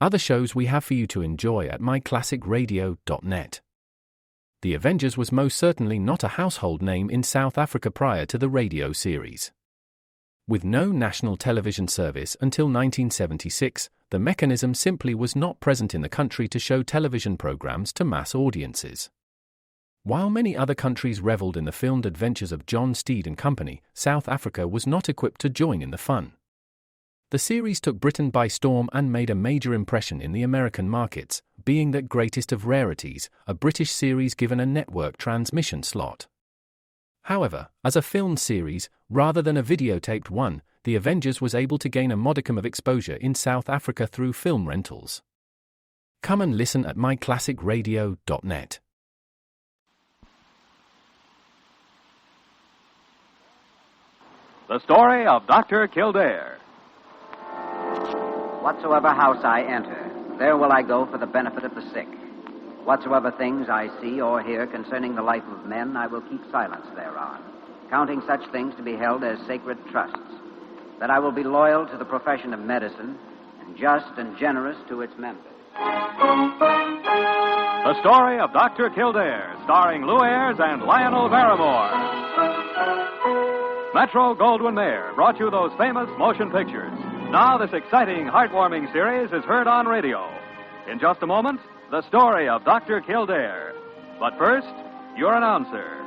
other shows we have for you to enjoy at myclassicradio.net. The Avengers was most certainly not a household name in South Africa prior to the radio series. With no national television service until 1976, the mechanism simply was not present in the country to show television programs to mass audiences. While many other countries reveled in the filmed adventures of John Steed and company, South Africa was not equipped to join in the fun. The series took Britain by storm and made a major impression in the American markets, being that greatest of rarities, a British series given a network transmission slot. However, as a filmed series, rather than a videotaped one, The Avengers was able to gain a modicum of exposure in South Africa through film rentals. Come and listen at myclassicradio.net. The story of Dr. Kildare. Whatsoever house I enter, there will I go for the benefit of the sick. Whatsoever things I see or hear concerning the life of men, I will keep silence thereon, counting such things to be held as sacred trusts, that I will be loyal to the profession of medicine and just and generous to its members. The story of Dr. Kildare, starring Lou Ayres and Lionel Barrymore. Metro-Goldwyn-Mayer brought you those famous motion pictures. Now this exciting, heartwarming series is heard on radio. In just a moment, the story of Dr. Kildare. But first, your announcer.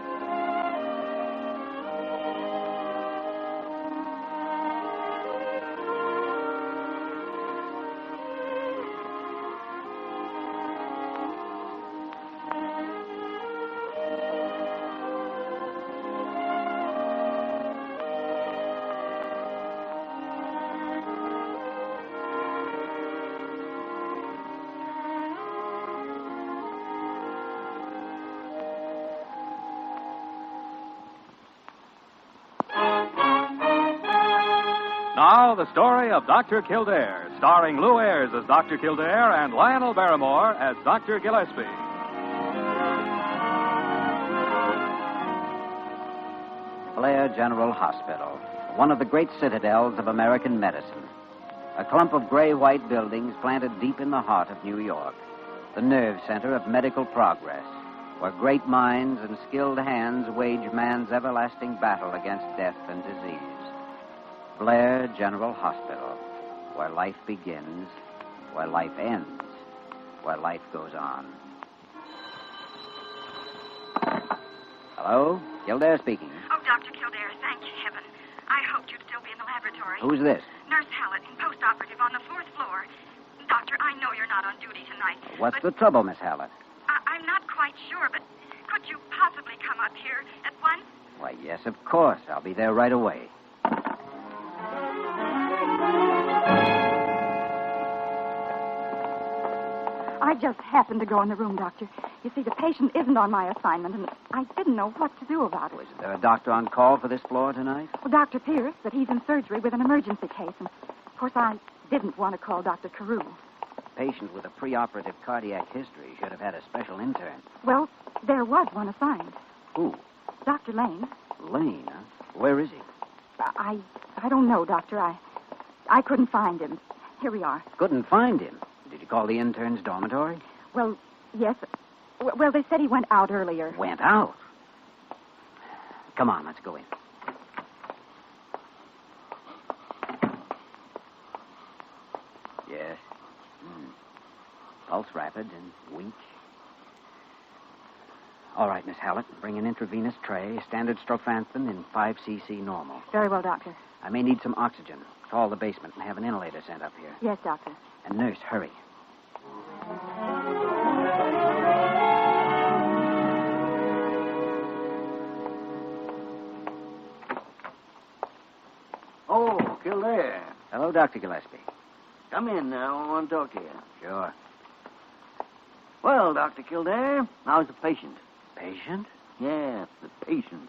Now, the story of Dr. Kildare, starring Lou Ayres as Dr. Kildare and Lionel Barrymore as Dr. Gillespie. Blair General Hospital, one of the great citadels of American medicine. A clump of gray-white buildings planted deep in the heart of New York. The nerve center of medical progress, where great minds and skilled hands wage man's everlasting battle against death and disease. Blair General Hospital, where life begins, where life ends, where life goes on. Hello? Kildare speaking. Oh, Dr. Kildare, thank heaven. I hoped you'd still be in the laboratory. Who's this? Nurse Hallett, in post-operative on the 4th floor. Doctor, I know you're not on duty tonight. What's the trouble, Miss Hallett? I'm not quite sure, but could you possibly come up here at once? Why, yes, of course. I'll be there right away. I just happened to go in the room, Doctor. You see, the patient isn't on my assignment, and I didn't know what to do about it. Is there a doctor on call for this floor tonight? Well, Dr. Pierce, but he's in surgery with an emergency case, and of course I didn't want to call Dr. Carew. A patient with a preoperative cardiac history should have had a special intern. Well, there was one assigned. Who? Dr. Lane. Lane, huh? Where is he? I don't know, Doctor. I couldn't find him. Here we are. Couldn't find him. Did you call the intern's dormitory? Well, yes. Well, they said he went out earlier. Went out? Come on, let's go in. Yes. Pulse rapid and weak. All right, Miss Hallett, bring an intravenous tray, standard strophanthin in 5 cc normal. Very well, Doctor. I may need some oxygen. Call the basement and have an inhalator sent up here. Yes, Doctor. And nurse, hurry. Oh, Kildare. Hello, Dr. Gillespie. Come in now. I want to talk to you. Sure. Well, Dr. Kildare, how's the patient? Patient? Yes, the patient.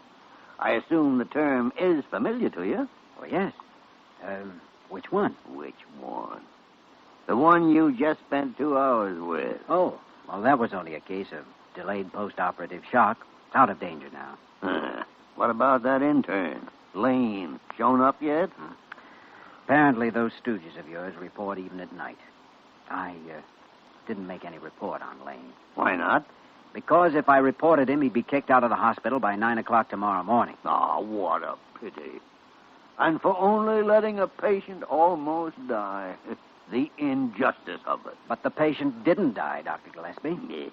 I assume the term is familiar to you. Oh, yes. Which one? Which one? The one you just spent 2 hours with. Oh, well, that was only a case of delayed post-operative shock. It's out of danger now. What about that intern? Lane. Shown up yet? Apparently those stooges of yours report even at night. I didn't make any report on Lane. Why not? Because if I reported him, he'd be kicked out of the hospital by 9 o'clock tomorrow morning. Oh, what a pity. And for only letting a patient almost die. The injustice of it. But the patient didn't die, Dr. Gillespie. Yeah.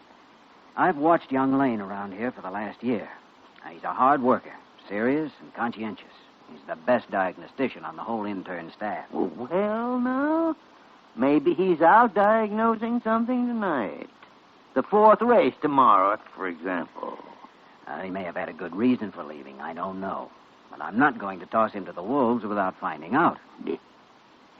I've watched young Lane around here for the last year. Now, he's a hard worker, serious and conscientious. He's the best diagnostician on the whole intern staff. Well, now, maybe he's out diagnosing something tonight. The 4th race tomorrow, for example. He may have had a good reason for leaving. I don't know. But I'm not going to toss him to the wolves without finding out.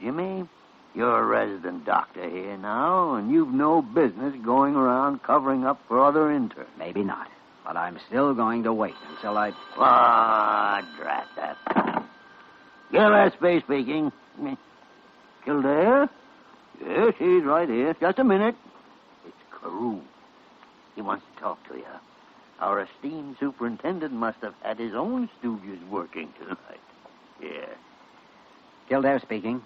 Jimmy, you're a resident doctor here now, and you've no business going around covering up for other interns. Maybe not. But I'm still going to wait until I... Ah, drat that. Gillespie speaking. Kildare? Yes, he's right here. Just a minute. It's Carew. He wants to talk to you. Our esteemed superintendent must have had his own stooges working tonight. Yeah. Kildare speaking.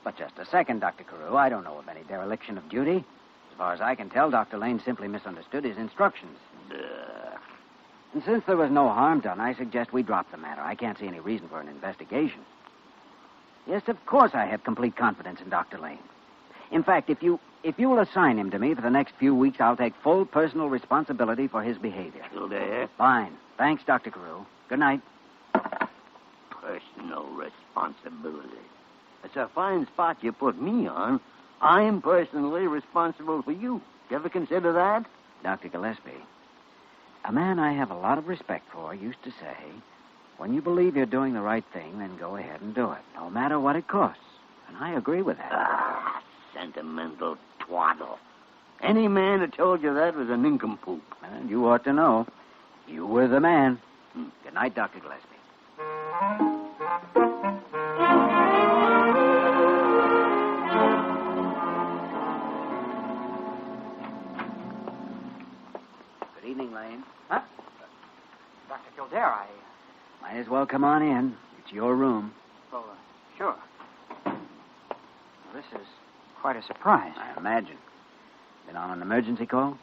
But just a second, Dr. Carew. I don't know of any dereliction of duty. As far as I can tell, Dr. Lane simply misunderstood his instructions. And since there was no harm done, I suggest we drop the matter. I can't see any reason for an investigation. Yes, of course I have complete confidence in Dr. Lane. In fact, if you will assign him to me for the next few weeks, I'll take full personal responsibility for his behavior. Kildare? Fine. Thanks, Dr. Carew. Good night. Personal responsibility. It's a fine spot you put me on. I'm personally responsible for you. You ever consider that? Dr. Gillespie, a man I have a lot of respect for used to say, when you believe you're doing the right thing, then go ahead and do it, no matter what it costs. And I agree with that. Ah, sentimental twaddle. Any man that told you that was a nincompoop. And you ought to know. You were the man. Good night, Dr. Gillespie. Good evening, Lane. Huh? Dr. Kildare, Might as well come on in. It's your room. Well, sure. Well, this is quite a surprise. I imagine. Been on an emergency call?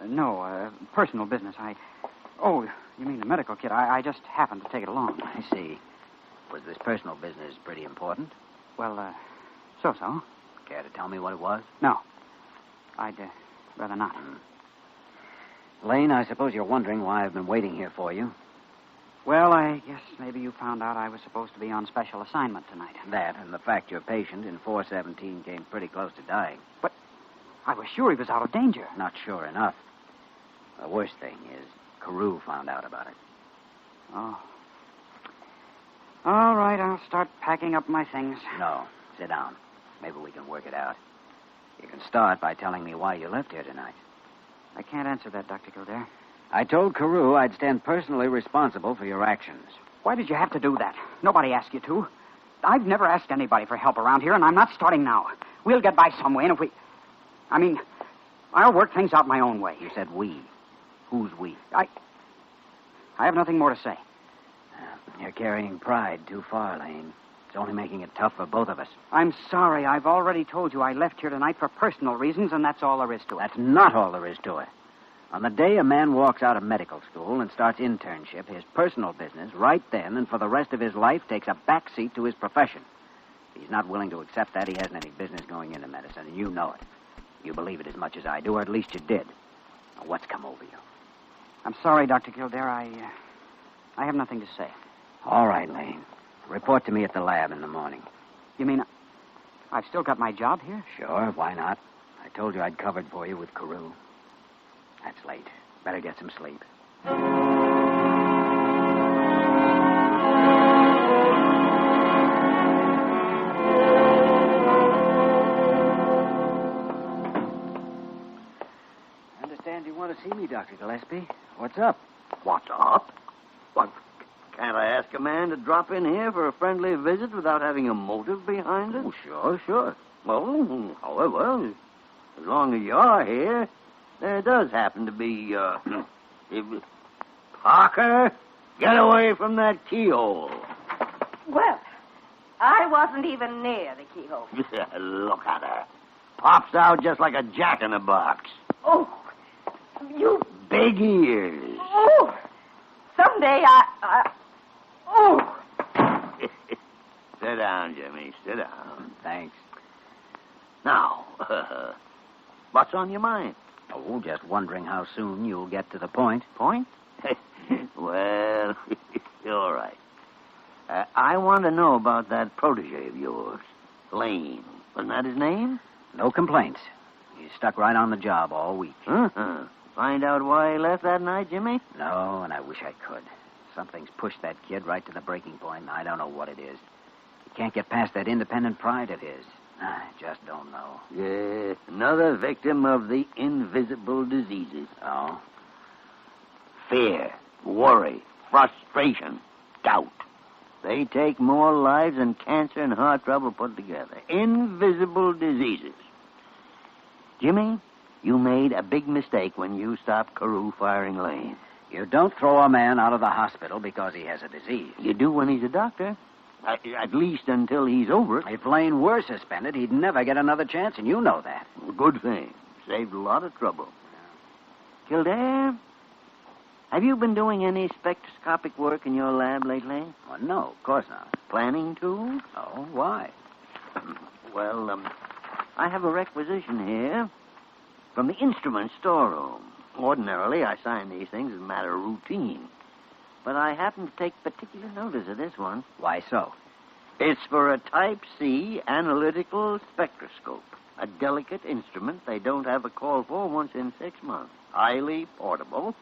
No, personal business. Oh, you mean the medical kit? I just happened to take it along. I see. Was this personal business pretty important? Well, so-so. Care to tell me what it was? No. I'd rather not. Lane, I suppose you're wondering why I've been waiting here for you. Well, I guess maybe you found out I was supposed to be on special assignment tonight. That and the fact your patient in 417 came pretty close to dying. But I was sure he was out of danger. Not sure enough. The worst thing is Carew found out about it. Oh. All right, I'll start packing up my things. No, sit down. Maybe we can work it out. You can start by telling me why you left here tonight. I can't answer that, Dr. Kildare. I told Carew I'd stand personally responsible for your actions. Why did you have to do that? Nobody asked you to. I've never asked anybody for help around here, and I'm not starting now. We'll get by some way, and if we... I'll work things out my own way. You said we. Who's we? I have nothing more to say. You're carrying pride too far, Lane. It's only making it tough for both of us. I'm sorry. I've already told you I left here tonight for personal reasons, and that's all there is to it. That's not all there is to it. On the day a man walks out of medical school and starts internship, his personal business, right then and for the rest of his life, takes a back seat to his profession. If he's not willing to accept that, he hasn't any business going into medicine, and you know it. You believe it as much as I do, or at least you did. Now, what's come over you? I'm sorry, Dr. Kildare. I have nothing to say. All right, Lane. Report to me at the lab in the morning. You mean I've still got my job here? Sure, why not? I told you I'd covered for you with Carew. That's late. Better get some sleep. I understand you want to see me, Dr. Gillespie. What's up? What's up? What? Can't I ask a man to drop in here for a friendly visit without having a motive behind it? Oh, sure. Well, however, as long as you are here, there does happen to be, Parker, get away from that keyhole. Well, I wasn't even near the keyhole. Look at her. Pops out just like a jack-in-the-box. Oh, you... Big ears. Oh, someday Oh. Sit down, Jimmy. Sit down. Thanks. Now, what's on your mind? Oh, just wondering how soon you'll get to the point. Point? Well, all right. I want to know about that protege of yours, Lane. Wasn't that his name? No complaints. He's stuck right on the job all week. Uh-huh. Find out why he left that night, Jimmy? No, and I wish I could. Something's pushed that kid right to the breaking point, and I don't know what it is. He can't get past that independent pride of his. I just don't know. Yeah, another victim of the invisible diseases. Oh? Fear, worry, frustration, doubt. They take more lives than cancer and heart trouble put together. Invisible diseases. Jimmy, you made a big mistake when you stopped Carew firing Lane. You don't throw a man out of the hospital because he has a disease. You do when he's a doctor. At least until he's over it. If Lane were suspended, he'd never get another chance, and you know that. Good thing. Saved a lot of trouble. Kildare, have you been doing any spectroscopic work in your lab lately? Well, no, of course not. Planning to? Oh, why? Well, I have a requisition here from the instrument storeroom. Ordinarily, I sign these things as a matter of routine. But I happen to take particular notice of this one. Why so? It's for a Type C analytical spectroscope. A delicate instrument they don't have a call for once in 6 months. Highly portable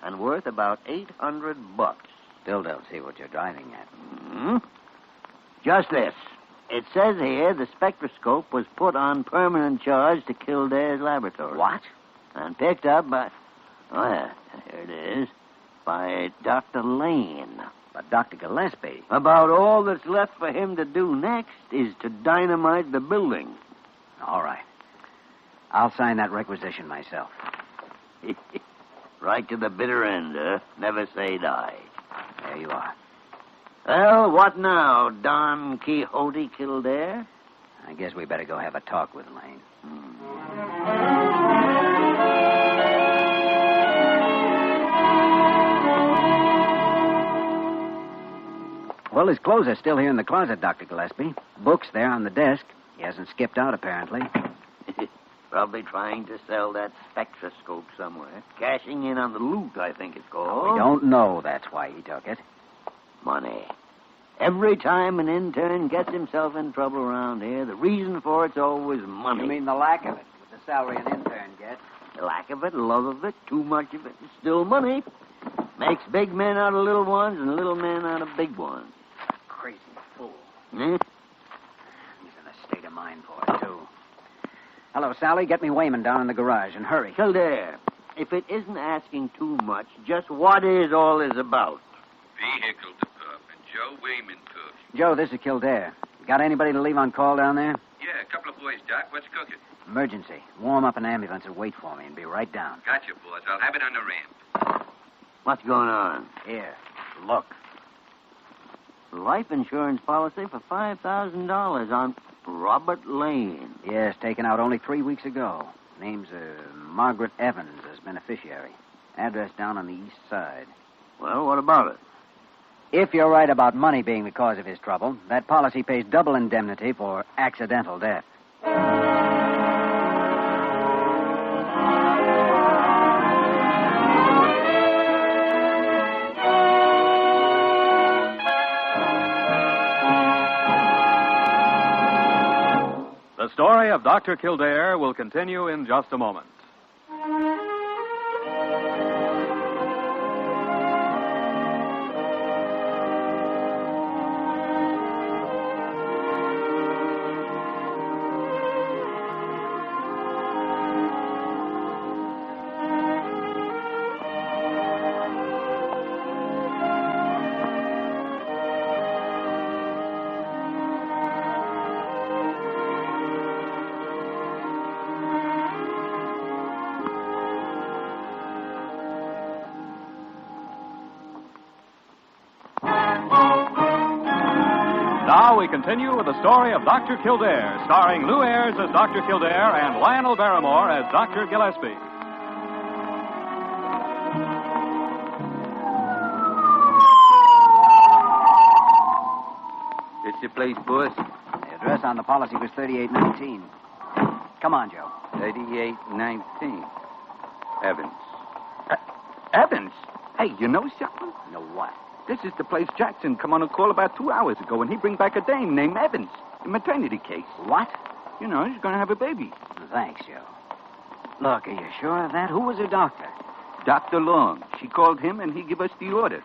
and worth about $800. Still don't see what you're driving at. Hmm? Just this. It says here the spectroscope was put on permanent charge to Kildare's laboratory. What? And picked up by... Oh, yeah, here it is. By Dr. Lane. But Dr. Gillespie... About all that's left for him to do next is to dynamite the building. All right. I'll sign that requisition myself. Right to the bitter end, huh? Never say die. There you are. Well, what now, Don Quixote Kildare? I guess we better go have a talk with Lane. Well, his clothes are still here in the closet, Dr. Gillespie. Books there on the desk. He hasn't skipped out, apparently. Probably trying to sell that spectroscope somewhere. Cashing in on the loot, I think it's called. We don't know that's why he took it. Money. Every time an intern gets himself in trouble around here, the reason for it's always money. You mean the lack of it, with the salary an intern gets? The lack of it, love of it, too much of it, it's still money. Makes big men out of little ones and little men out of big ones. Crazy fool. Eh? He's in a state of mind for it, too. Hello, Sally. Get me Wayman down in the garage, and hurry. Kildare, if it isn't asking too much, just what is all this about? Vehicle department. Joe Wayman talking. Joe, this is Kildare. Got anybody to leave on call down there? Yeah, a couple of boys, Doc. What's cooking? Emergency. Warm up an ambulance and wait for me and be right down. Gotcha, boys. I'll have it on the ramp. What's going on? Here, look. Life insurance policy for $5,000 on Robert Lane. Yes, taken out only 3 weeks ago. Name's Margaret Evans as beneficiary. Address down on the east side. Well, what about it? If you're right about money being the cause of his trouble, that policy pays double indemnity for accidental death. The story of Dr. Kildare will continue in just a moment. Now we continue with the story of Dr. Kildare, starring Lou Ayres as Dr. Kildare and Lionel Barrymore as Dr. Gillespie. It's your place, boss. The address on the policy was 3819. Come on, Joe. 3819. Evans. Evans? Hey, you know something? Know what? This is the place Jackson come on a call about 2 hours ago, and he bring back a dame named Evans. A maternity case. What? You know, she's going to have a baby. Thanks, Joe. Look, are you sure of that? Who was her doctor? Dr. Long. She called him, and he give us the order.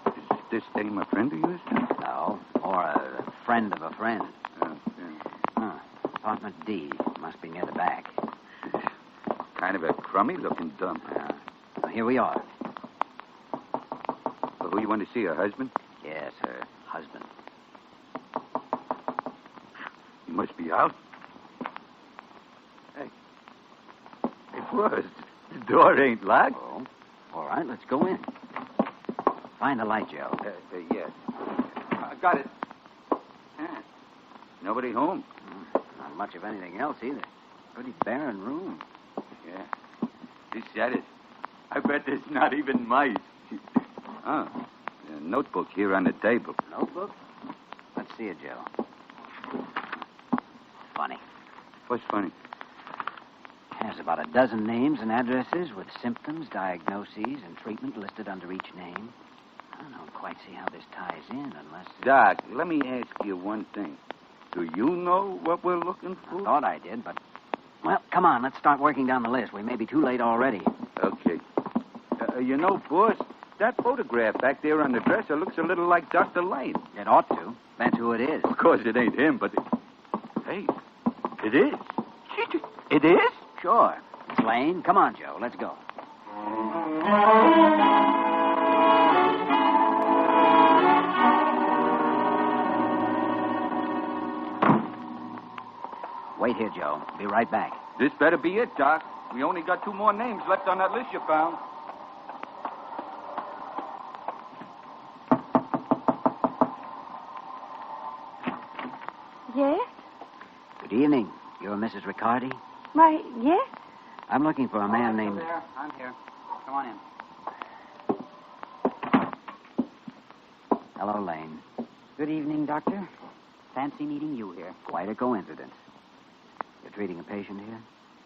Is this dame a friend of yours, then? No, or a friend of a friend. Yeah. Apartment D. Must be near the back. Kind of a crummy-looking dump. Well, here we are. Well, who you want to see, her husband? Yes, her husband. He must be out. Hey. It was. The door ain't locked. Oh, all right, let's go in. Find the light, Joe. Yes. I got it. Yeah. Nobody home. Not much of anything else, either. Pretty barren room. Yeah. She said it. I bet there's not even mice. Oh, a notebook here on the table. Notebook? Let's see it, Joe. Funny. What's funny? There's about a dozen names and addresses with symptoms, diagnoses, and treatment listed under each name. I don't quite see how this ties in unless... Doc, let me ask you one thing. Do you know what we're looking for? I thought I did, but... Well, come on, let's start working down the list. We may be too late already. Okay. You know, boss, that photograph back there on the dresser looks a little like Dr. Lane. It ought to. That's who it is. Of course, it ain't him, but... Hey, it is. It is? Sure. It's Lane. Come on, Joe. Let's go. Wait here, Joe. Be right back. This better be it, Doc. We only got 2 more names left on that list you found. Yes? Good evening. You're Mrs. Riccardi? Why, yes. I'm looking for a man named... There. I'm here. Come on in. Hello, Lane. Good evening, Doctor. Fancy meeting you here. Quite a coincidence. You're treating a patient here?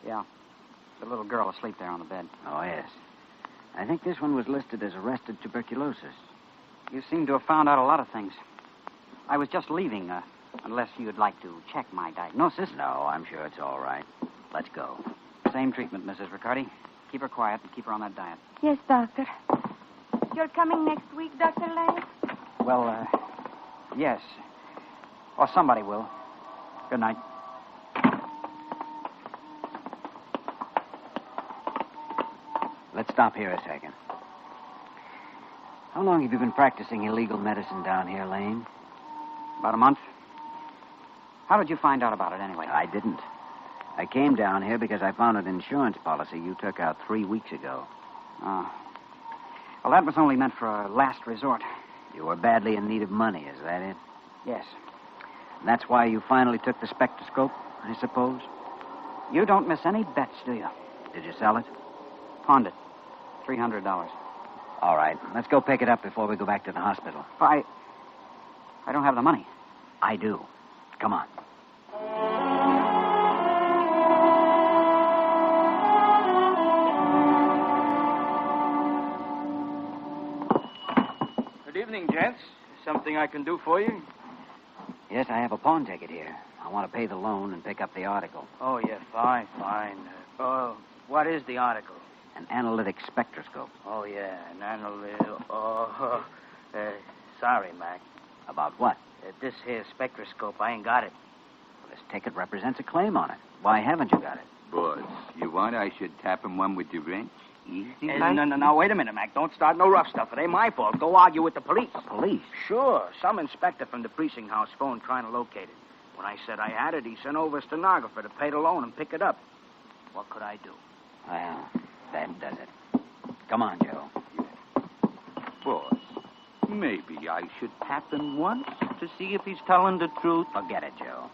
Yeah. The little girl asleep there on the bed. Oh, yes. I think this one was listed as arrested tuberculosis. You seem to have found out a lot of things. I was just leaving, unless you'd like to check my diagnosis. No, I'm sure it's all right. Let's go. Same treatment, Mrs. Riccardi. Keep her quiet and keep her on that diet. Yes, Doctor. You're coming next week, Dr. Lane? Well, yes. Or somebody will. Good night. Let's stop here a second. How long have you been practicing illegal medicine down here, Lane? About a month. How did you find out about it, anyway? I didn't. I came down here because I found an insurance policy you took out 3 weeks ago. Oh. Well, that was only meant for a last resort. You were badly in need of money, is that it? Yes. And that's why you finally took the spectroscope, I suppose? You don't miss any bets, do you? Did you sell it? Pawned it. $300. All right. Let's go pick it up before we go back to the hospital. I don't have the money. I do. Come on. Good evening, gents. Something I can do for you? Yes, I have a pawn ticket here. I want to pay the loan and pick up the article. Oh, yeah, fine. What is the article? An analytic spectroscope. Oh, yeah, an analytic... sorry, Mac. About what? This here spectroscope, I ain't got it. Well, this ticket represents a claim on it. Why haven't you got it? Boss, you want I should tap him one with your wrench? Easy, No, wait a minute, Mac. Don't start no rough stuff. It ain't my fault. Go argue with the police. The police? Sure. Some inspector from the precinct house phoned trying to locate it. When I said I had it, he sent over a stenographer to pay the loan and pick it up. What could I do? Well, that does it. Come on, Joe. Boss, Maybe I should tap him once to see if he's telling the truth. Forget it, Joe.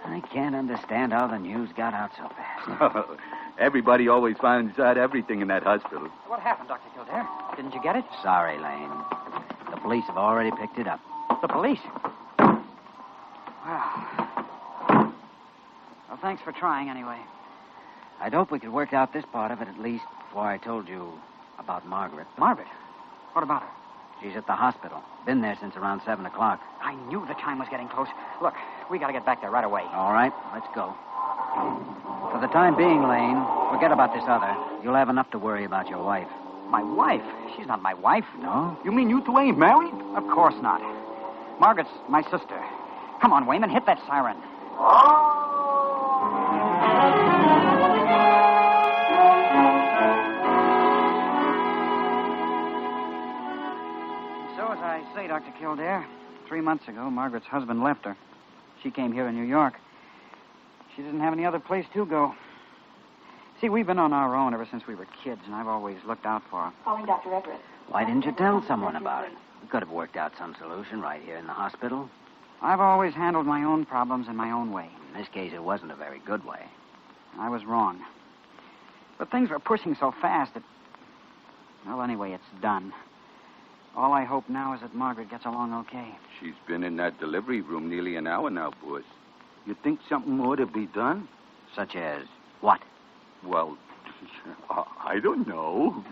I can't understand how the news got out so fast. Everybody always finds out everything in that hospital. What happened, Dr. Kildare? Didn't you get it? Sorry, Lane. The police have already picked it up. The police? Well, thanks for trying anyway. I'd hoped we could work out this part of it at least before I told you about Margaret. Margaret? What about her? She's at the hospital. Been there since around 7 o'clock. I knew the time was getting close. Look, we got to get back there right away. All right, let's go. For the time being, Lane, forget about this other. You'll have enough to worry about your wife. My wife? She's not my wife. No? You mean you two ain't married? Of course not. Margaret's my sister. Come on, Wayman, hit that siren. So, as I say, Dr. Kildare, 3 months ago, Margaret's husband left her. She came here in New York. She didn't have any other place to go. See, we've been on our own ever since we were kids, and I've always looked out for her. Calling Dr. Everett. Why didn't you tell someone about it? We could have worked out some solution right here in the hospital. I've always handled my own problems in my own way. In this case, it wasn't a very good way. I was wrong. But things were pushing so fast that... Well, anyway, it's done. All I hope now is that Margaret gets along okay. She's been in that delivery room nearly an hour now, boss. You think something ought to be done? Such as what? Well, I don't know.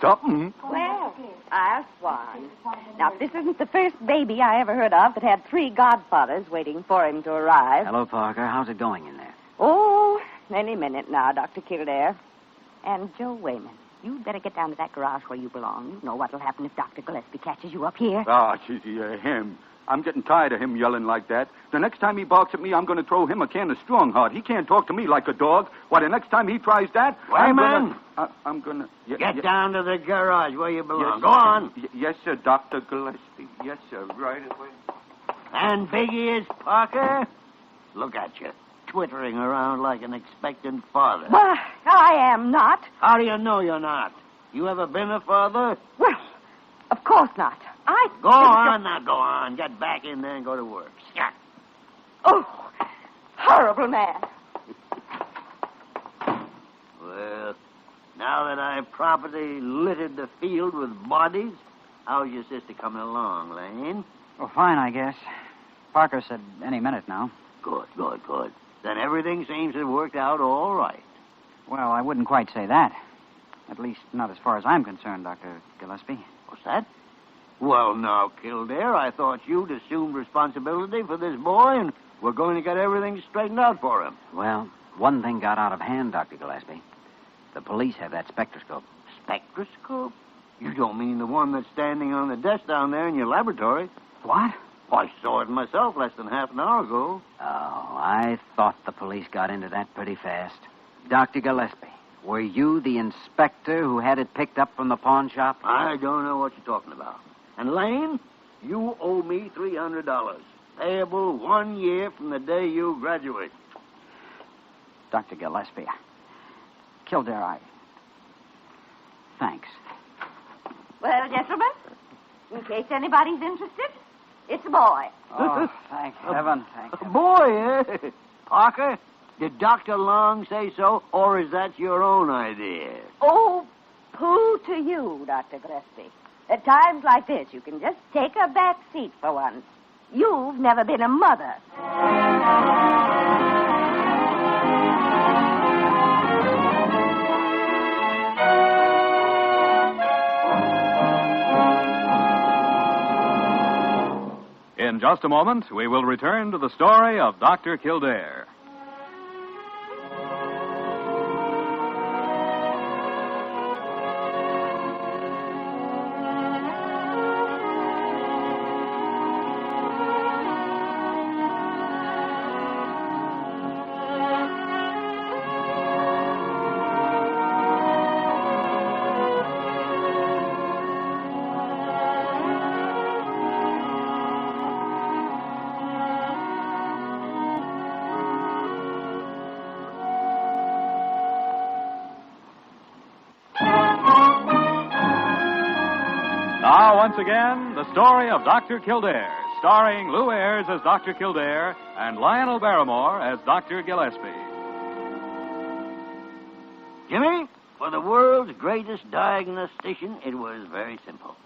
Something. Well, I'll swan. Now, this isn't the first baby I ever heard of that had 3 godfathers waiting for him to arrive. Hello, Parker. How's it going in there? Oh, any minute now, Dr. Kildare. And Joe Wayman, you'd better get down to that garage where you belong. You know what'll happen if Dr. Gillespie catches you up here. Him. I'm getting tired of him yelling like that. The next time he barks at me, I'm going to throw him a can of Strongheart. He can't talk to me like a dog. Why, the next time he tries that, Wayman! I'm going to... Get down to the garage where you belong. Yes, go on. Yes, sir, Dr. Gillespie. Yes, sir, right away. And Biggie is Parker? Look at you, twittering around like an expectant father. Well, I am not. How do you know you're not? You ever been a father? Well, of course not. Go on now, go on. Get back in there and go to work. Scat. Oh, horrible man. Well, now that I've properly littered the field with bodies, how's your sister coming along, Lane? Well, fine, I guess. Parker said any minute now. Good. Then everything seems to have worked out all right. Well, I wouldn't quite say that. At least not as far as I'm concerned, Dr. Gillespie. What's that? Well, now, Kildare, I thought you'd assumed responsibility for this boy, and we're going to get everything straightened out for him. Well, one thing got out of hand, Dr. Gillespie. The police have that spectroscope. Spectroscope? You don't mean the one that's standing on the desk down there in your laboratory? What? I saw it myself less than half an hour ago. Oh, I thought the police got into that pretty fast. Dr. Gillespie, were you the inspector who had it picked up from the pawn shop? I don't know what you're talking about. And, Lane, you owe me $300, payable 1 year from the day you graduate. Dr. Gillespie. Kildare, Thanks. Well, gentlemen, in case anybody's interested, it's a boy. Oh, thank heaven. Thank heaven. Boy, eh? Parker, did Dr. Long say so, or is that your own idea? Oh, pooh to you, Dr. Gillespie. At times like this, you can just take a back seat for once. You've never been a mother. In just a moment, we will return to the story of Dr. Kildare. once again, the story of Dr. Kildare, starring Lou Ayres as Dr. Kildare and Lionel Barrymore as Dr. Gillespie. Jimmy, for the world's greatest diagnostician, it was very simple.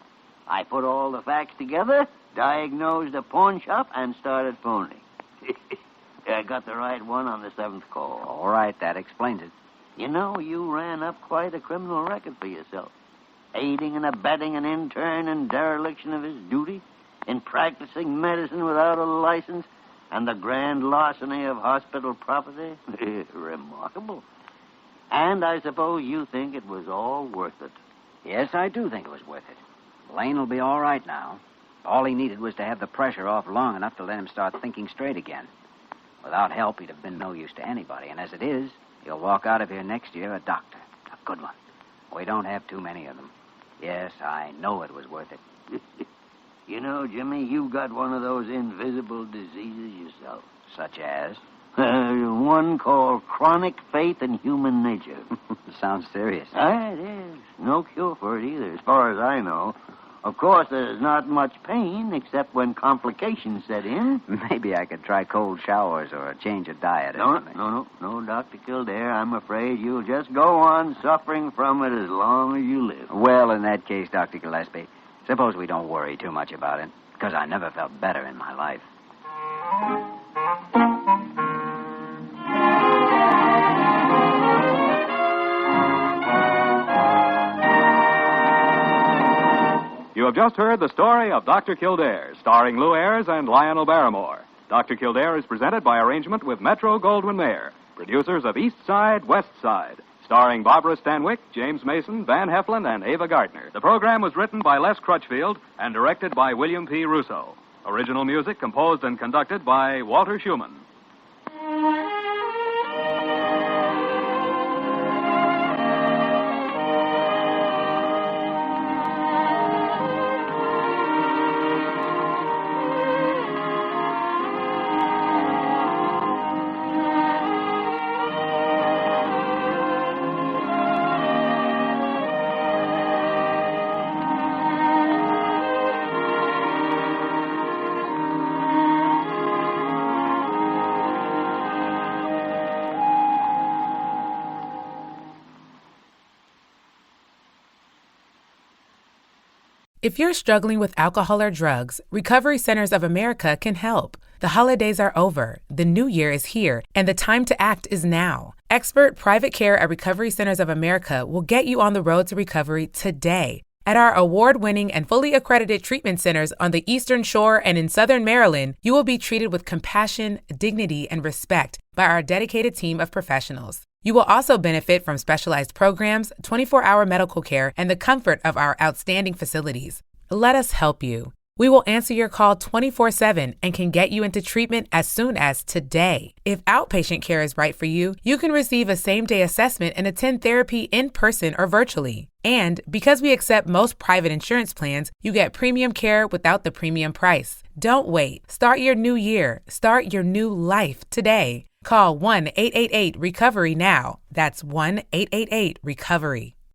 I put all the facts together, diagnosed a pawn shop, and started phoning. I got the right one on the 7th call. All right, that explains it. You know, you ran up quite a criminal record for yourself. Aiding and abetting an intern in dereliction of his duty, in practicing medicine without a license, and the grand larceny of hospital property. Remarkable. And I suppose you think it was all worth it. Yes, I do think it was worth it. Lane will be all right now. All he needed was to have the pressure off long enough to let him start thinking straight again. Without help, he'd have been no use to anybody. And as it is, he'll walk out of here next year a doctor. A good one. We don't have too many of them. Yes, I know it was worth it. You know, Jimmy, you got one of those invisible diseases yourself. Such as? One called chronic faith in human nature. Sounds serious. It is. No cure for it either, as far as I know. Of course, there's not much pain except when complications set in. Maybe I could try cold showers or a change of diet or something. No, Dr. Kildare. I'm afraid you'll just go on suffering from it as long as you live. Well, in that case, Dr. Gillespie, suppose we don't worry too much about it, because I never felt better in my life. You have just heard the story of Dr. Kildare, starring Lou Ayres and Lionel Barrymore. Dr. Kildare is presented by arrangement with Metro-Goldwyn-Mayer, producers of East Side, West Side, starring Barbara Stanwyck, James Mason, Van Heflin, and Ava Gardner. The program was written by Les Crutchfield and directed by William P. Russo. Original music composed and conducted by Walter Schumann. If you're struggling with alcohol or drugs, Recovery Centers of America can help. The holidays are over, the new year is here, and the time to act is now. Expert private care at Recovery Centers of America will get you on the road to recovery today. At our award-winning and fully accredited treatment centers on the Eastern Shore and in Southern Maryland, you will be treated with compassion, dignity, and respect by our dedicated team of professionals. You will also benefit from specialized programs, 24-hour medical care, and the comfort of our outstanding facilities. Let us help you. We will answer your call 24/7 and can get you into treatment as soon as today. If outpatient care is right for you, you can receive a same-day assessment and attend therapy in person or virtually. And because we accept most private insurance plans, you get premium care without the premium price. Don't wait. Start your new year. Start your new life today. Call 1-888-RECOVERY now. That's 1-888-RECOVERY.